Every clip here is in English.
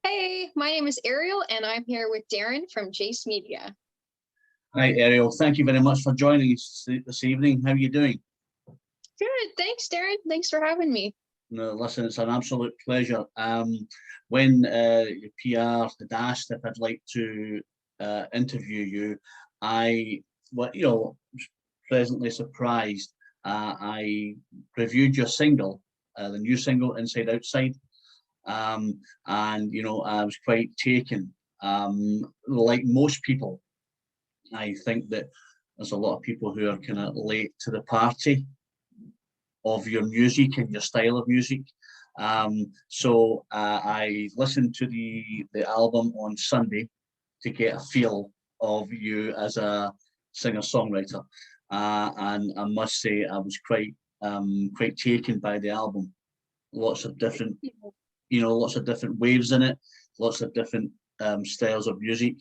Hey, my name is Ariel, and I'm here with Darren from Jace Media. Hi, Ariel. Thank you very much for joining us this evening. How are you doing? Good, thanks, Darren. Thanks for having me. No, listen, it's an absolute pleasure. When your PR had asked if I'd like to interview you, I, was pleasantly surprised. I reviewed your single, the new single, Inside Outside, and I was quite taken. Like most people, I think that there's a lot of people who are kind of late to the party of your music and your style of music. So I listened to the album on Sunday to get a feel of you as a singer-songwriter, and I must say I was quite taken by the album. Lots of different, lots of different waves in it, lots of different styles of music.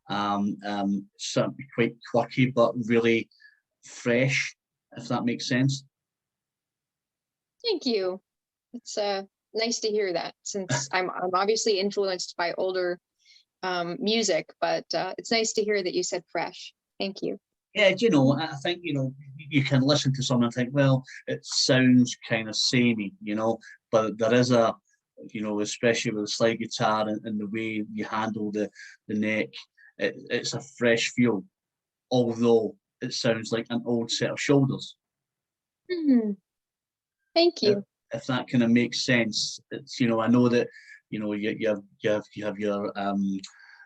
Certainly quite quirky, but really fresh, if that makes sense. Thank you. It's nice to hear that since I'm obviously influenced by older music, but it's nice to hear that you said fresh. Thank you. Yeah, I think you can listen to someone and think, well, it sounds kind of samey, but there is especially with the slide guitar and the way you handle the neck, it's a fresh feel, although it sounds like an old set of shoulders. Mhm. Thank If, you. if that kind of makes sense, it's I know that you have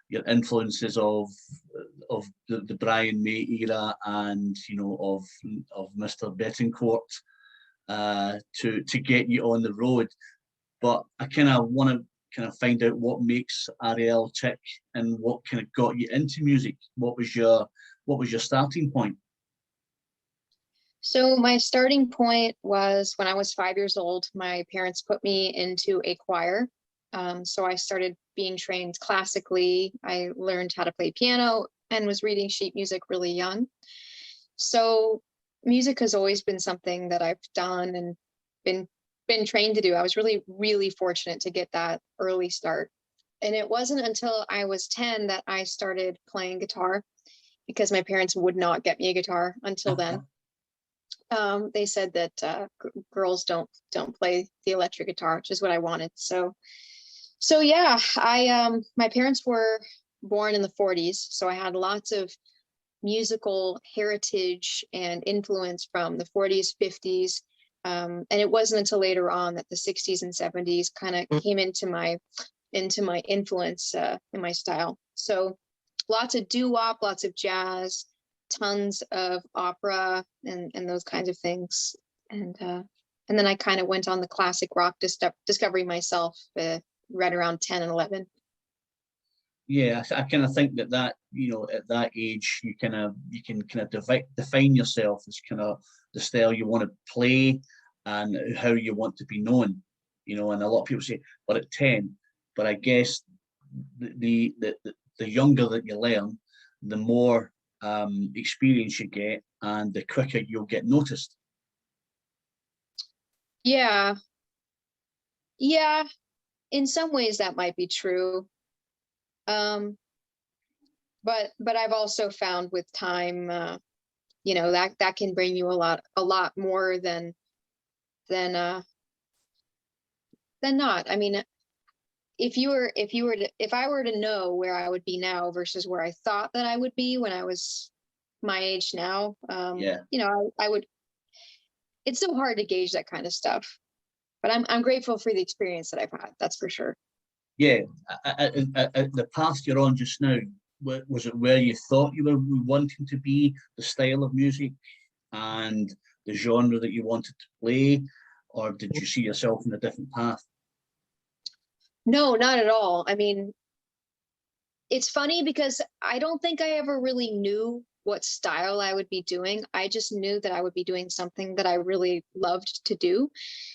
your influences of the Brian May era and of Mr. Betancourt to get you on the road. But I kind of want to kind of find out what makes Arielle tick and what kind of got you into music. What was your starting point? So my starting point was when I was 5 years old. My parents put me into a choir. So I started being trained classically. I learned how to play piano and was reading sheet music really young. So music has always been something that I've done and been been trained to do. I was really, really fortunate to get that early start. And it wasn't until I was 10 that I started playing guitar because my parents would not get me a guitar until then. They said that girls don't play the electric guitar, which is what I wanted. So yeah, I my parents were born in the 40s, so I had lots of musical heritage and influence from the 40s, 50s. And it wasn't until later on that the 60s and 70s kind of came into my influence in my style. So lots of doo-wop, lots of jazz, tons of opera and those kinds of things. And then I kind of went on the classic rock discovery myself right around 10 and 11. Yeah, I kind of think that at that age you can kind of define yourself as kind of the style you want to play and how you want to be known. And a lot of people say, "But at 10," but I guess the younger that you learn, the more experience you get, and the quicker you'll get noticed. Yeah, yeah. In some ways that might be true. Um, but I've also found with time, that can bring you a lot more than uh than not. I mean, if I were to know where I would be now versus where I thought that I would be when I was my age now, Yeah, I would. It's so hard to gauge that kind of stuff, but I'm grateful for the experience that I've had. That's for sure. yeah. The path you're on just now, was it where you thought you were wanting to be, the style of music and the genre that you wanted to play, or did you see yourself in a different path? No, not at all. I mean, it's funny because I don't think I ever really knew what style I would be doing. I just knew that I would be doing something that I really loved to do.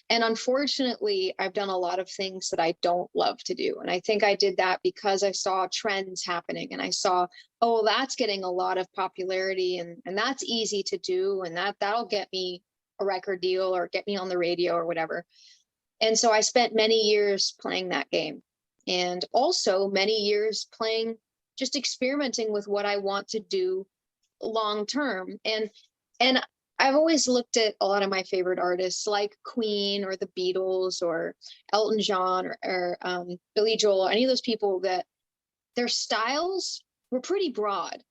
And unfortunately, I've done a lot of things that I don't love to do. And I think I did that because I saw trends happening and I saw, oh, well, that's getting a lot of popularity and that's easy to do. And that'll get me a record deal or get me on the radio or whatever. And so I spent many years playing that game. and also many years playing, just experimenting with what I want to do long term. And I've always looked at a lot of my favorite artists like Queen or the Beatles or Elton John or Billy Joel, any of those people, that their styles were pretty broad.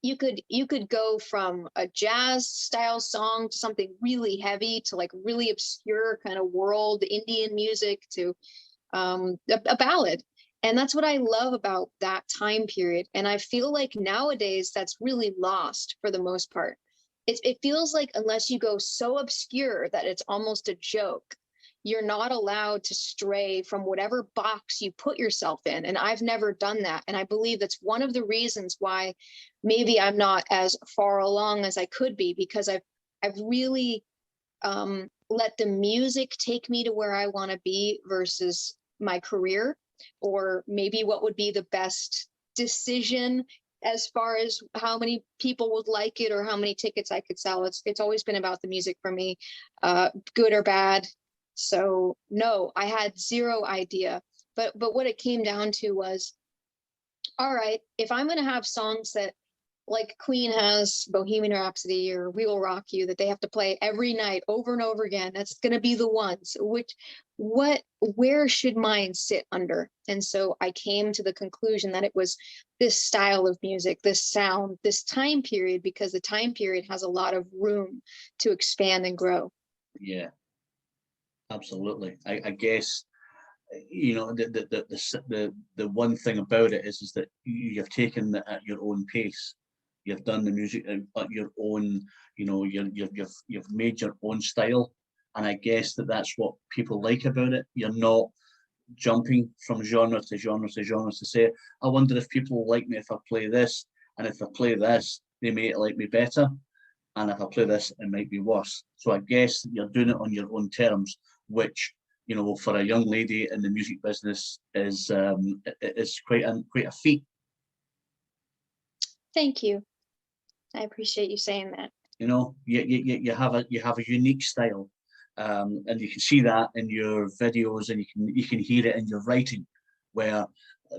You could go from a jazz style song to something really heavy to like really obscure kind of world Indian music to a ballad. And that's what I love about that time period. And I feel like nowadays that's really lost for the most part. It feels like unless you go so obscure that it's almost a joke, you're not allowed to stray from whatever box you put yourself in. And I've never done that. And I believe that's one of the reasons why maybe I'm not as far along as I could be, because I've really let the music take me to where I want to be versus my career, or maybe what would be the best decision as far as how many people would like it or how many tickets I could sell. It's always been about the music for me, good or bad. So no, I had zero idea. But what it came down to was, all right, if I'm going to have songs that, like Queen has Bohemian Rhapsody or We Will Rock You, that they have to play every night over and over again, that's going to be the ones. Where should mine sit under? And so I came to the conclusion that it was this style of music, this sound, this time period, because the time period has a lot of room to expand and grow. Yeah, absolutely. I guess, you know, the one thing about it is that you've taken it at your own pace. You've done the music at your own, you know, you've made your own style, and I guess that's what people like about it. You're not jumping from genre to genre to genre to say, I wonder if people like me if I play this, and if I play this, they may like me better, and if I play this, it might be worse. So I guess you're doing it on your own terms, which, you know, for a young lady in the music business is quite a feat. Thank you. I appreciate you saying that. You know, you have a unique style, and you can see that in your videos, and you can hear it in your writing, where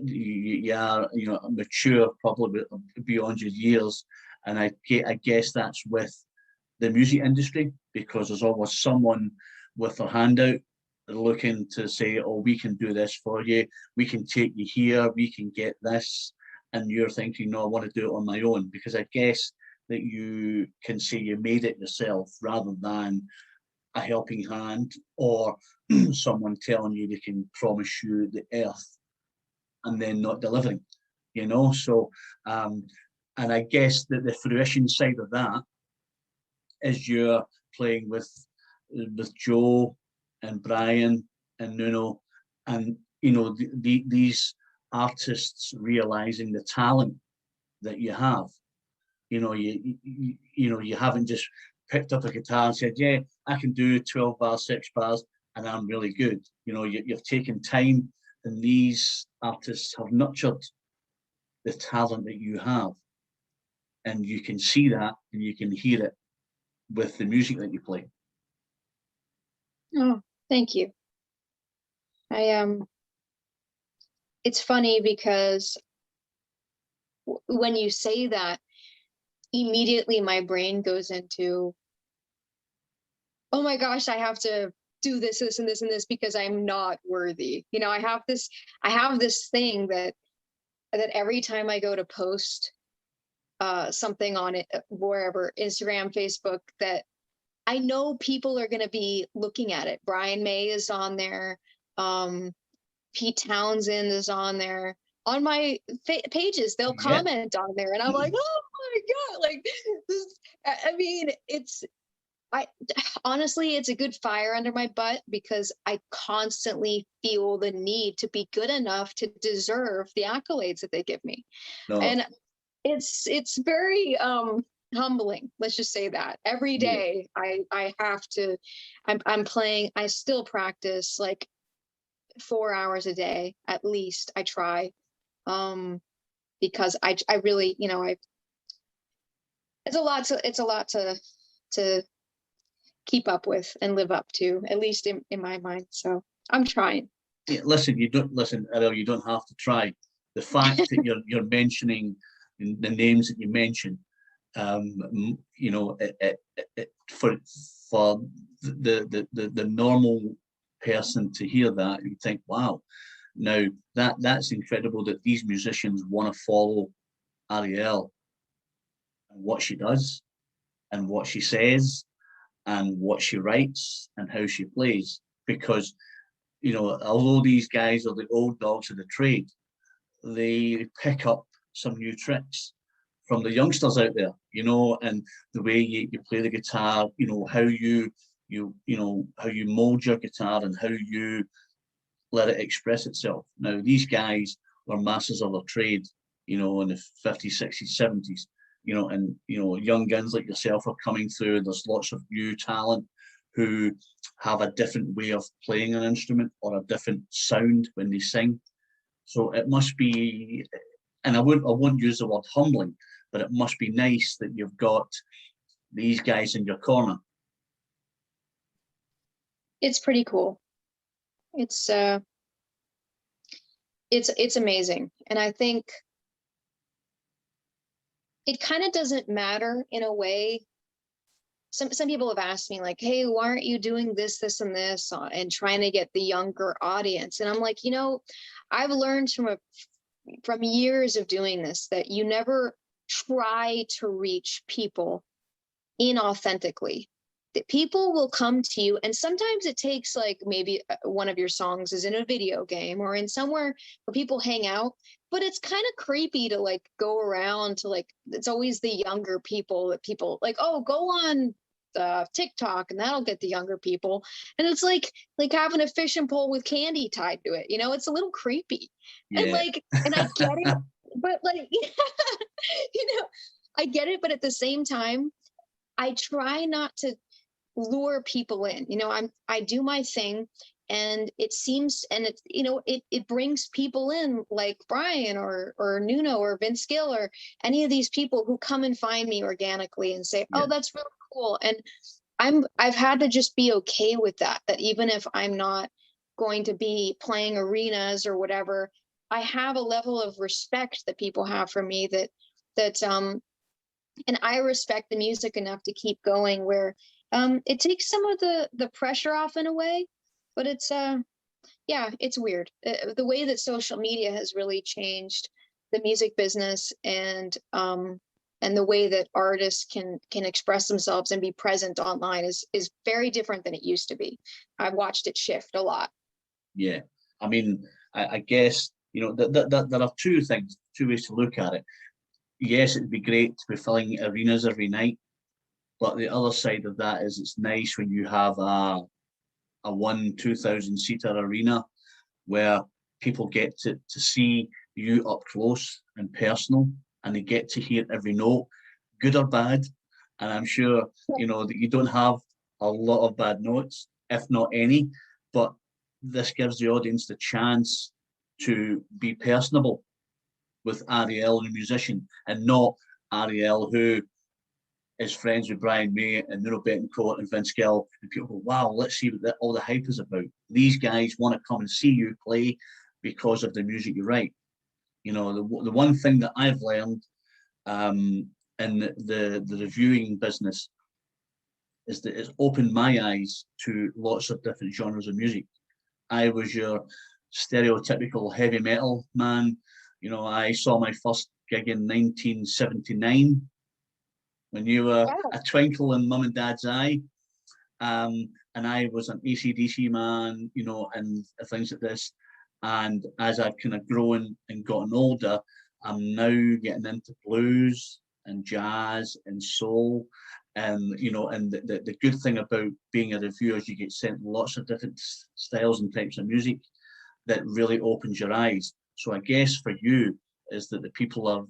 you are, you know, mature probably beyond your years. And I guess that's with the music industry, because there's always someone with their hand out looking to say, oh, we can do this for you, we can take you here, we can get this, and you're thinking, no, I want to do it on my own, because I guess that you can say you made it yourself rather than a helping hand or someone telling you they can promise you the earth and then not delivering, you know. So and I guess that the fruition side of that is you're playing with Joe and Brian and Nuno, and you know, these artists realizing the talent that you have. You know, you haven't just picked up a guitar and said, yeah, I can do 12 bars, 6 bars, and I'm really good. You know, you've taken time, and these artists have nurtured the talent that you have, and you can see that and you can hear it with the music that you play. Oh, thank you. It's funny because when you say that, immediately my brain goes into, oh my gosh, I have to do this, this, and this, and this because I'm not worthy. You know, I have this thing that every time I go to post something on it, wherever, Instagram, Facebook, that I know people are going to be looking at it. Brian May is on there. Pete Townsend is on there. On my pages, they'll comment on there, and I'm like, oh my god, like this. I mean, honestly, it's a good fire under my butt because I constantly feel the need to be good enough to deserve the accolades that they give me. No. And it's very humbling. Let's just say that every day I have to, I'm playing, I still practice like 4 hours a day at least. I try, because I really, you know, it's a lot to keep up with and live up to, at least in my mind. So I'm trying. listen, you don't listen, Arielle, you don't have to try. The fact that you're mentioning the names that you mentioned, you know, for the normal person to hear that, you think, wow. Now that's incredible that these musicians want to follow Arielle and what she does and what she says and what she writes and how she plays, because you know, although these guys are the old dogs of the trade, they pick up some new tricks from the youngsters out there, you know, and the way you play the guitar, you know, how you know, how you mold your guitar and how you let it express itself. Now, these guys were masters of their trade, you know, in the 50s, 60s, 70s, you know, and, you know, young guns like yourself are coming through. There's lots of new talent who have a different way of playing an instrument or a different sound when they sing. So it must be, and I won't use the word humbling, but it must be nice that you've got these guys in your corner. It's pretty cool. It's amazing. And I think it kind of doesn't matter in a way. Some people have asked me like, hey, why aren't you doing this and this and trying to get the younger audience? And I'm like, you know, I've learned from years of doing this that you never try to reach people inauthentically. That people will come to you, and sometimes it takes like maybe one of your songs is in a video game or in somewhere where people hang out, but it's kind of creepy to like go around to like, it's always the younger people that people like, oh, go on TikTok and that'll get the younger people. And it's like having a fishing pole with candy tied to it, you know, it's a little creepy. Yeah. And like, and I get it, but like, you know, I get it, but at the same time, I try not to lure people in. You know, I do my thing, and it seems, and it, you know, it brings people in like Brian or Nuno or Vince Gill or any of these people who come and find me organically and say, Yeah. oh, that's really cool. And I've had to just be okay with that, that even if I'm not going to be playing arenas or whatever, I have a level of respect that people have for me that and I respect the music enough to keep going where it takes some of the pressure off in a way, but it's yeah, it's weird. The way that social media has really changed the music business and the way that artists can express themselves and be present online is very different than it used to be. I've watched it shift a lot. Yeah, I mean, I guess, you know, there are two ways to look at it. Yes, it'd be great to be filling arenas every night, but the other side of that is it's nice when you have a 2,000 seater arena where people get to see you up close and personal, and they get to hear every note, good or bad. And I'm sure, you know, that you don't have a lot of bad notes, if not any, but this gives the audience the chance to be personable with Arielle, the musician, and not Arielle, who is friends with Brian May and Nuno Betancourt and Vince Gill. And people go, wow, let's see what all the hype is about. These guys want to come and see you play because of the music you write. You know, the one thing that I've learned in the reviewing business is that it's opened my eyes to lots of different genres of music. I was your stereotypical heavy metal man. You know, I saw my first gig in 1979 when you were a twinkle in mum and dad's eye. And I was an AC/DC man, you know, and things like this. And as I've kind of grown and gotten older, I'm now getting into blues and jazz and soul. And, you know, and the good thing about being a reviewer is you get sent lots of different styles and types of music that really opens your eyes. So I guess for you is that the people are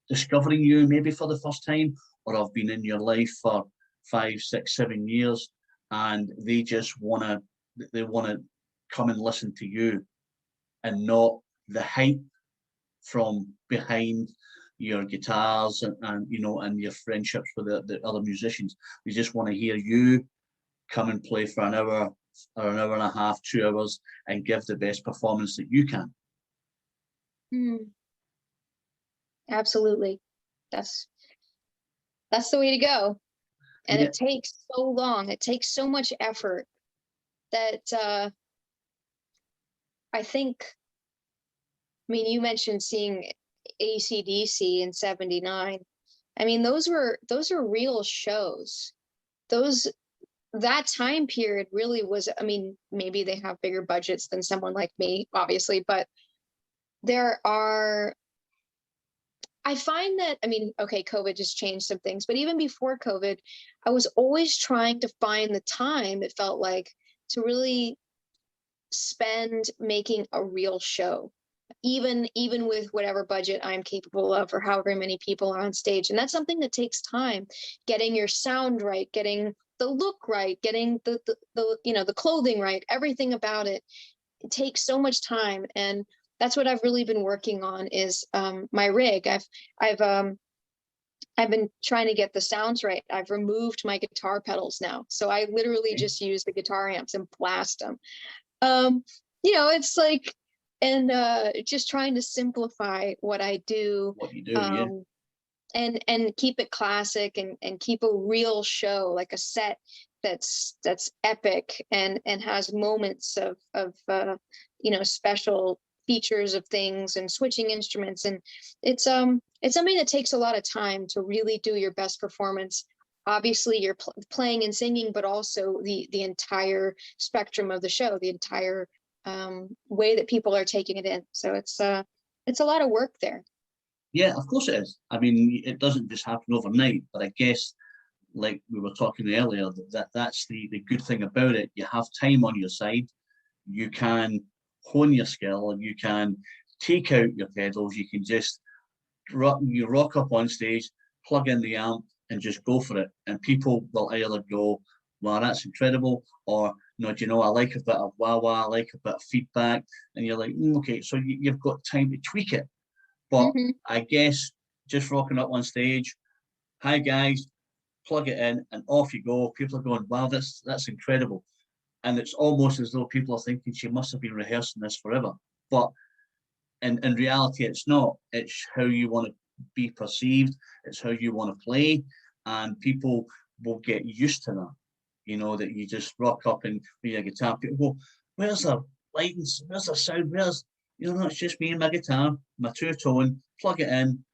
discovering you maybe for the first time, or have been in your life for 5, 6, 7 years, and they just want to come and listen to you and not the hype from behind your guitars and you know, and your friendships with the other musicians. They just want to hear you come and play for an hour or an hour and a half, 2 hours, and give the best performance that you can. Absolutely. That's the way to go. And Yeah. it takes so long. It takes so much effort that I think, I mean, you mentioned seeing AC/DC in '79. I mean, those are real shows. That time period really was, I mean, maybe they have bigger budgets than someone like me, obviously, but there are, I find that, I mean, okay, COVID just changed some things, but even before COVID, I was always trying to find the time, it felt like, to really spend making a real show, even with whatever budget I'm capable of, or however many people are on stage. And that's something that takes time, getting your sound right, getting the look right, getting the clothing right, everything about it. It takes so much time. And that's what I've really been working on is my rig. I've been trying to get the sounds right. I've removed my guitar pedals now, so I literally just use the guitar amps and blast them. It's like, and just trying to simplify what I do, What you do, yeah. And keep it classic, and keep a real show, like a set that's epic, and has moments of special features of things, and switching instruments. And it's something that takes a lot of time to really do your best performance. Obviously you're playing and singing, but also the entire spectrum of the show, the entire way that people are taking it in. So it's a lot of work there. Yeah, of course it is. I mean, it doesn't just happen overnight, but I guess, like we were talking earlier, that's the good thing about it. You have time on your side. You can hone your skill, and you can take out your pedals. You can just rock up on stage, plug in the amp, and just go for it. And people will either go, "Wow, that's incredible," or, "No, do you know, I like a bit of wah-wah, I like a bit of feedback." And you're like, okay, so you've got time to tweak it. But I guess just rocking up on stage, "Hi guys," plug it in, and off you go. People are going, "Wow, that's incredible." And it's almost as though people are thinking she must have been rehearsing this forever. But in reality, it's not. It's how you want to be perceived. It's how you want to play. And people will get used to that. That you just rock up and with your guitar. People go, "Where's the lighting? Where's the sound? No, it's just me and my guitar, my two-tone, plug it in,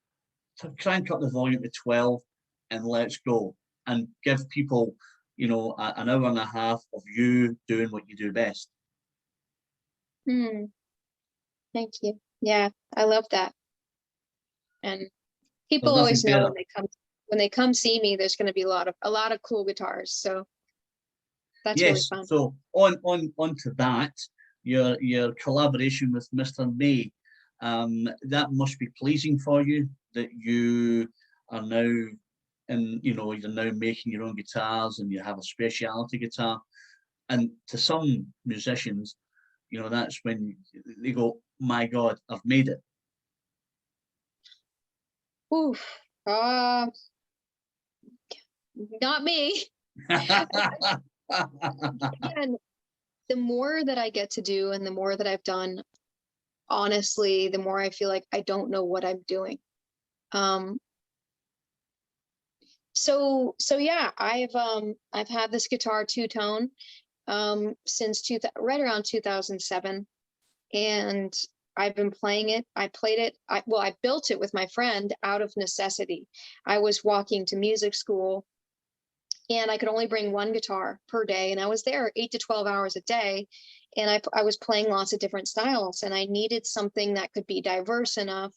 crank up the volume to 12, and let's go." And give people, an hour and a half of you doing what you do best. Thank you. Yeah, I love that. And people There's always nothing know better. when they come see me, there's going to be a lot of cool guitars. So that's really Yes. fun. So on to that, your collaboration with Mr. May, that must be pleasing for you, that you are now, and you're now making your own guitars, and you have a specialty guitar. And to some musicians, that's when they go, "My God, I've made it." Oof. Not me. Again, the more that I get to do, and the more that I've done, honestly, the more I feel like I don't know what I'm doing. So yeah, I've had this guitar two-tone since right around 2007, and I've been playing it. I played it. I built it with my friend out of necessity. I was walking to music school, and I could only bring one guitar per day, and I was there 8 to 12 hours a day, and I was playing lots of different styles, and I needed something that could be diverse enough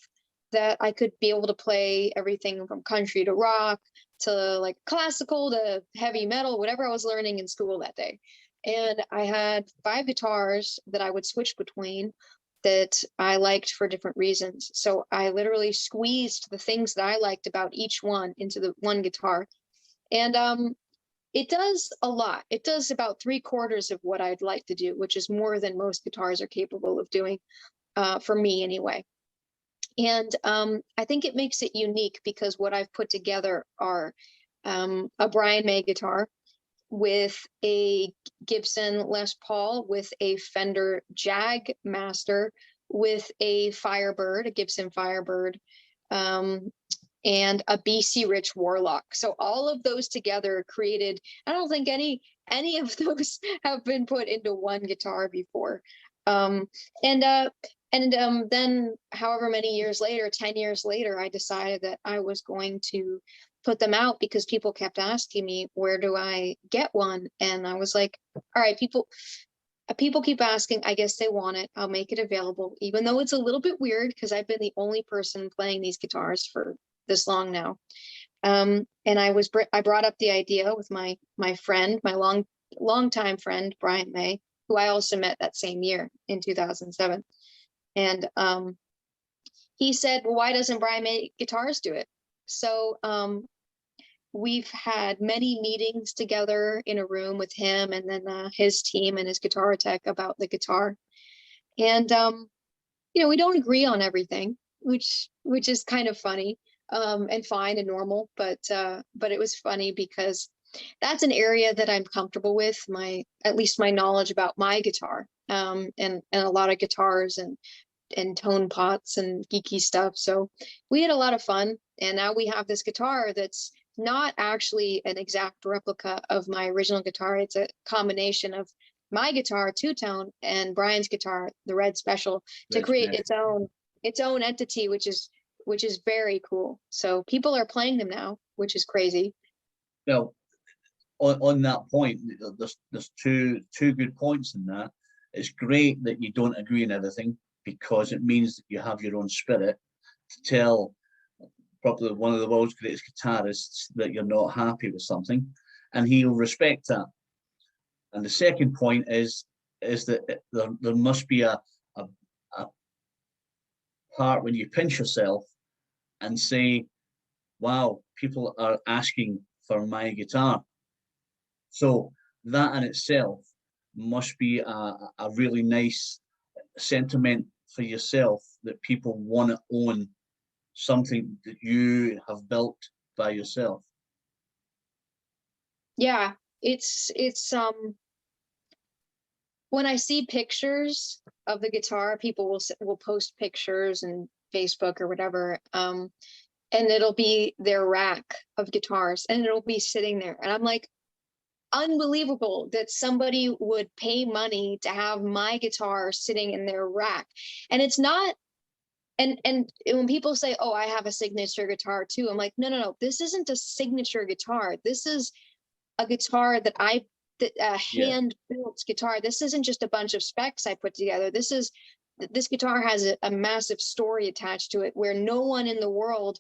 that I could be able to play everything from country to rock to like classical to heavy metal, whatever I was learning in school that day. And I had 5 guitars that I would switch between, that I liked for different reasons. So I literally squeezed the things that I liked about each one into the one guitar. And it does a lot. It does about 3/4 of what I'd like to do, which is more than most guitars are capable of doing, for me anyway. And I think it makes it unique because what I've put together are a Brian May guitar, with a Gibson Les Paul, with a Fender Jag Master, with a Firebird, a Gibson Firebird, and a BC Rich Warlock. So all of those together created, I don't think any of those have been put into one guitar before. Then however many years later, 10 years later, I decided that I was going to put them out because people kept asking me, where do I get one? And I was like, all right, people keep asking, I guess they want it. I'll make it available, even though it's a little bit weird because I've been the only person playing these guitars for this long now. And I brought up the idea with my friend, my longtime friend, Brian May, who I also met that same year in 2007. And he said, well, why doesn't Brian May Guitars do it? So we've had many meetings together in a room with him and then his team and his guitar tech about the guitar. And, we don't agree on everything, which is kind of funny and fine and normal. But it was funny because that's an area that I'm comfortable with, at least my knowledge about my guitar, and a lot of guitars and tone pots and geeky stuff. So we had a lot of fun. And now we have this guitar that's not actually an exact replica of my original guitar. It's a combination of my guitar, two-tone, and Brian's guitar, the Red Special, to create its own entity, which is very cool. So people are playing them now, which is crazy. Well, on that point, there's two good points in that. It's great that you don't agree on everything, because it means that you have your own spirit to tell probably one of the world's greatest guitarists that you're not happy with something, and he'll respect that. And the second point is that there must be a part when you pinch yourself and say, wow, people are asking for my guitar. So that in itself must be a really nice sentiment for yourself, that people want to own something that you have built by yourself. Yeah, it's when I see pictures of the guitar, people will post pictures and Facebook or whatever, and it'll be their rack of guitars and it'll be sitting there, and I'm like, unbelievable that somebody would pay money to have my guitar sitting in their rack. And it's not, and when people say, oh, I have a signature guitar too, I'm like, no, this isn't a signature guitar. This is a guitar that hand built guitar. This isn't just a bunch of specs I put together. This guitar has a massive story attached to it, where no one in the world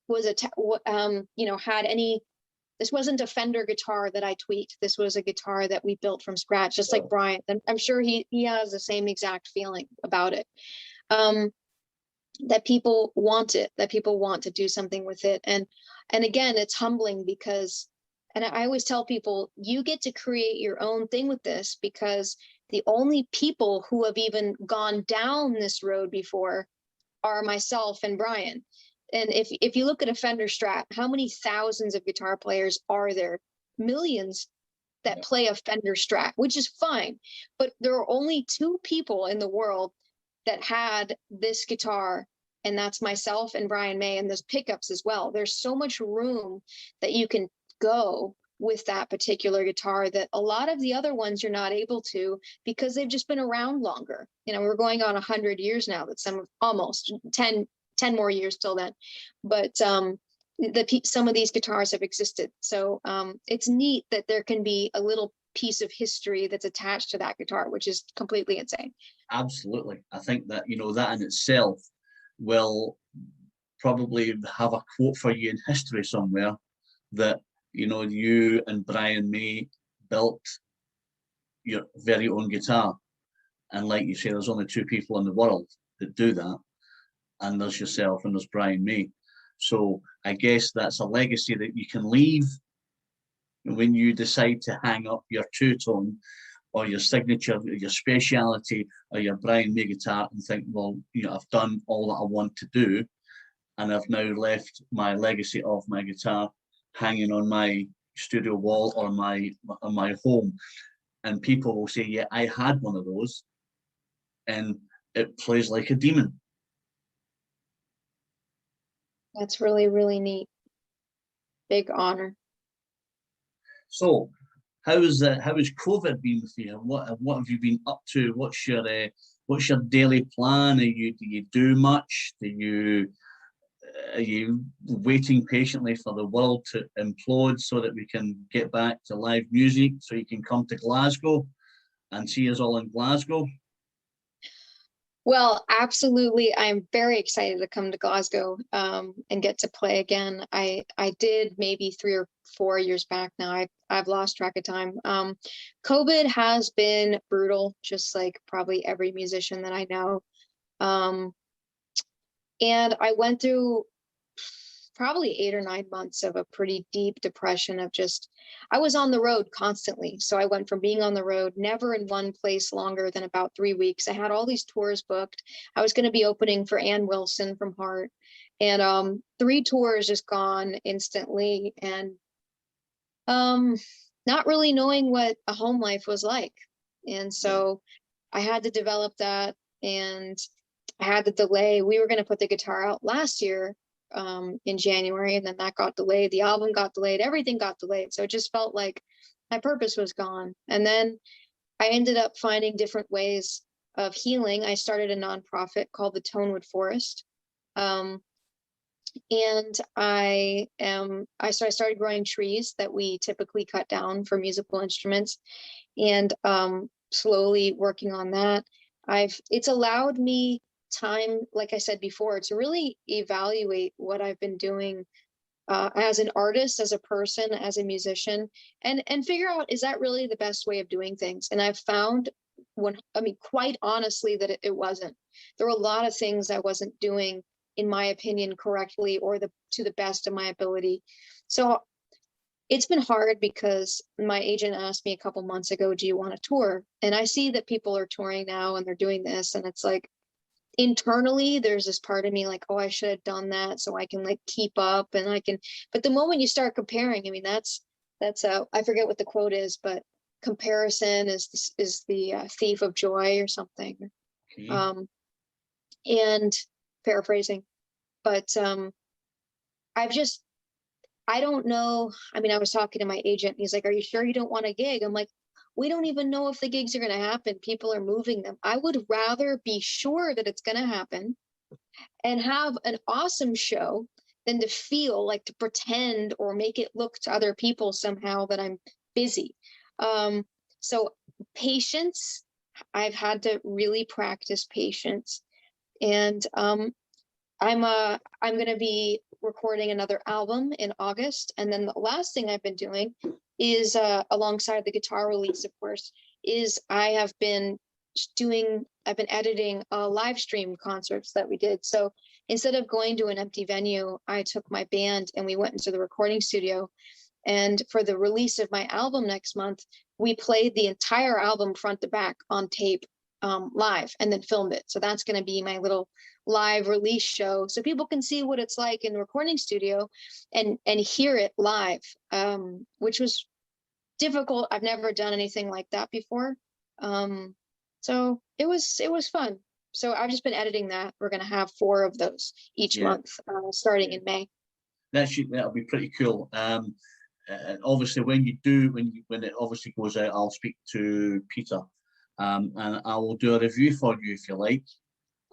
was had any. This wasn't a Fender guitar that I tweaked. This was a guitar that we built from scratch, just like Brian. I'm sure he has the same exact feeling about it. That people want it, that people want to do something with it. And again, it's humbling because, and I always tell people, you get to create your own thing with this, because the only people who have even gone down this road before are myself and Brian. And if you look at a Fender Strat, how many thousands of guitar players are there? Millions that play a Fender Strat, which is fine. But there are only two people in the world that had this guitar, and that's myself and Brian May, and those pickups as well. There's so much room that you can go with that particular guitar that a lot of the other ones you're not able to, because they've just been around longer. We're going on 100 years now, that almost 10 more years till then, but some of these guitars have existed. So it's neat that there can be a little piece of history that's attached to that guitar, which is completely insane. Absolutely. I think that, that in itself will probably have a quote for you in history somewhere, that, you and Brian May built your very own guitar. And like you say, there's only two people in the world that do that. And there's yourself and there's Brian May. So I guess that's a legacy that you can leave when you decide to hang up your two-tone or your signature, your speciality, or your Brian May guitar, and think, well, I've done all that I want to do, and I've now left my legacy of my guitar hanging on my studio wall or my home, and people will say, yeah, I had one of those, and it plays like a demon. That's really, really neat. Big honor. So how has COVID been with you? What have you been up to? What's your daily plan? Do you do much? Are you waiting patiently for the world to implode so that we can get back to live music, so you can come to Glasgow and see us all in Glasgow? Well, absolutely. I'm very excited to come to Glasgow and get to play again. I did maybe 3 or 4 years back now. I've lost track of time. COVID has been brutal, just like probably every musician that I know. And I went through probably 8 or 9 months of a pretty deep depression of just, I was on the road constantly. So I went from being on the road, never in one place longer than about 3 weeks. I had all these tours booked. I was going to be opening for Ann Wilson from Heart, and 3 tours just gone instantly, and not really knowing what a home life was like. And so I had to develop that, and I had to delay. We were going to put the guitar out last year in January, and then that got delayed. The album got delayed. Everything got delayed. So it just felt like my purpose was gone. And then I ended up finding different ways of healing. I started a nonprofit called the Tonewood Forest. And I started growing trees that we typically cut down for musical instruments, and slowly working on that. It's allowed me time, like I said before, to really evaluate what I've been doing as an artist, as a person, as a musician, and figure out, is that really the best way of doing things? And I've found, quite honestly, that it wasn't. There were a lot of things I wasn't doing, in my opinion, correctly, or to the best of my ability. So it's been hard, because my agent asked me a couple months ago, do you want to tour? And I see that people are touring now and they're doing this, and it's like, internally there's this part of me like, oh, I should have done that so I can like keep up, and I can, but the moment you start comparing, I mean, that's I forget what the quote is, but comparison is the thief of joy or something. Okay. And paraphrasing, but I don't know. I mean, I was talking to my agent, and he's like, are you sure you don't want a gig? I'm like, we don't even know if the gigs are going to happen. People are moving them. I would rather be sure that it's going to happen and have an awesome show than to feel like, to pretend or make it look to other people somehow that I'm busy. So patience, I've had to really practice patience. And I'm going to be recording another album in August. And then the last thing I've been doing is, alongside the guitar release, of course, is I've been editing live stream concerts that we did. So instead of going to an empty venue, I took my band and we went into the recording studio. And for the release of my album next month, we played the entire album front to back on tape, live, and then filmed it. So that's going to be my little live release show, so people can see what it's like in the recording studio and hear it live, which was difficult. I've never done anything like that before. So it was fun. So I've just been editing that. We're going to have 4 of those each month, starting in May. That'll be pretty cool. Obviously, when it obviously goes out, I'll speak to Peter, and I will do a review for you if you like.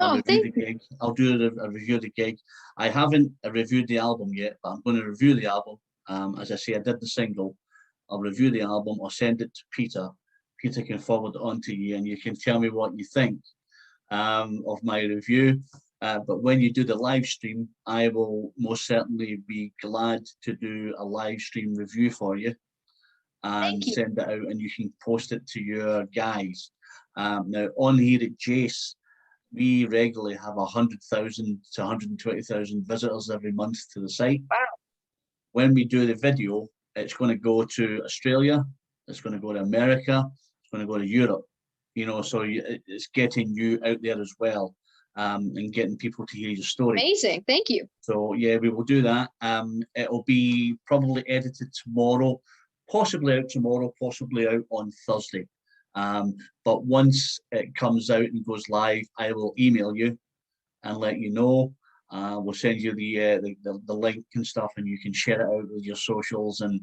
I'll review the gig. I'll do a review of the gig. I haven't reviewed the album yet, but I'm going to review the album. As I say, I did the single. I'll review the album. I'll send it to Peter. Peter can forward it on to you, and you can tell me what you think of my review. But when you do the live stream, I will most certainly be glad to do a live stream review for you and send it out, and you can post it to your guys. Now, on here at Jace, we regularly have 100,000 to 120,000 visitors every month to the site. Wow. When we do the video, it's going to go to Australia, it's going to go to America, it's going to go to Europe. So it's getting you out there as well. and getting people to hear your story. Amazing. Thank you. So yeah, we will do that. It'll be probably edited tomorrow, possibly out tomorrow, possibly out on Thursday. But once it comes out and goes live, I will email you and let you know. We'll send you the link and stuff, and you can share it out with your socials, and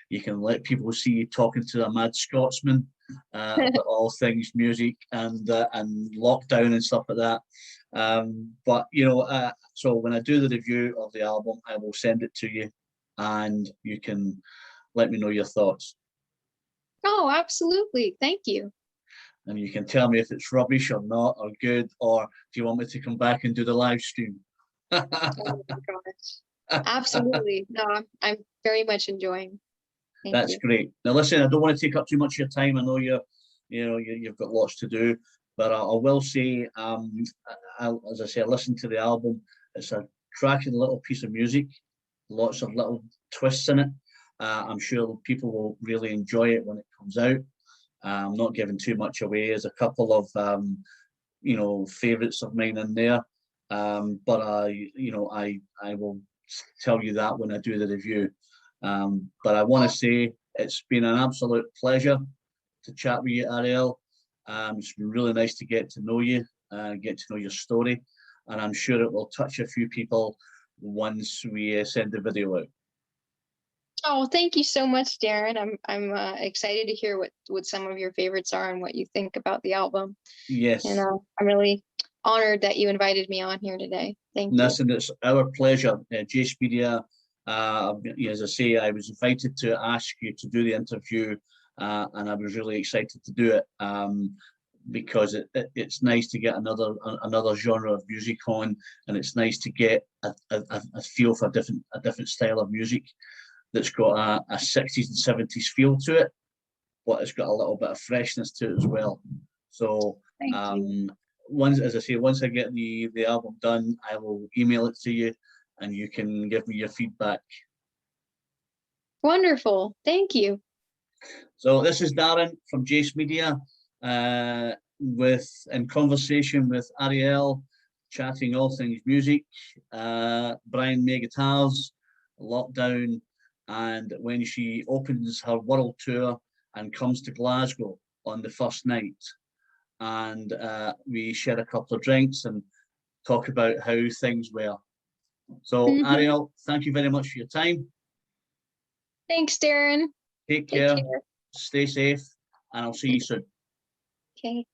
you can let people see you talking to a mad Scotsman about all things music and lockdown and stuff like that. But so when I do the review of the album, I will send it to you, and you can let me know your thoughts. Oh, absolutely. Thank you. And you can tell me if it's rubbish or not, or good, or if you want me to come back and do the live stream. Oh my gosh. Absolutely. No, I'm very much enjoying. That's great. Now listen, I don't want to take up too much of your time. I know you've got lots to do, but I will say, as I say, I listened to the album. It's a cracking little piece of music, lots of little twists in it. I'm sure people will really enjoy it when it comes out. I'm not giving too much away. There's a couple of favorites of mine in there, but I will tell you that when I do the review. But I want to say it's been an absolute pleasure to chat with you, Arielle. It's been really nice to get to know you, get to know your story, and I'm sure it will touch a few people once we send the video out. Oh, thank you so much, Darren. I'm excited to hear what some of your favorites are and what you think about the album. Yes. And I'm really honored that you invited me on here today. Thank you. Listen, it's our pleasure. Jace Media, as I say, I was invited to ask you to do the interview, and I was really excited to do it because it's nice to get another genre of music on, and it's nice to get a feel for a different style of music that's got a 60s and 70s feel to it, but it's got a little bit of freshness to it as well. So once I get the album done, I will email it to you, and you can give me your feedback. Wonderful. Thank you. So this is Darren from Jace Media, in conversation with Arielle, chatting all things music. Brian May guitars, lockdown, and when she opens her world tour and comes to Glasgow on the first night, and we share a couple of drinks and talk about how things were. So Arielle, thank you very much for your time. Thanks, Darren. Take care. Stay safe, and I'll see you soon. Okay.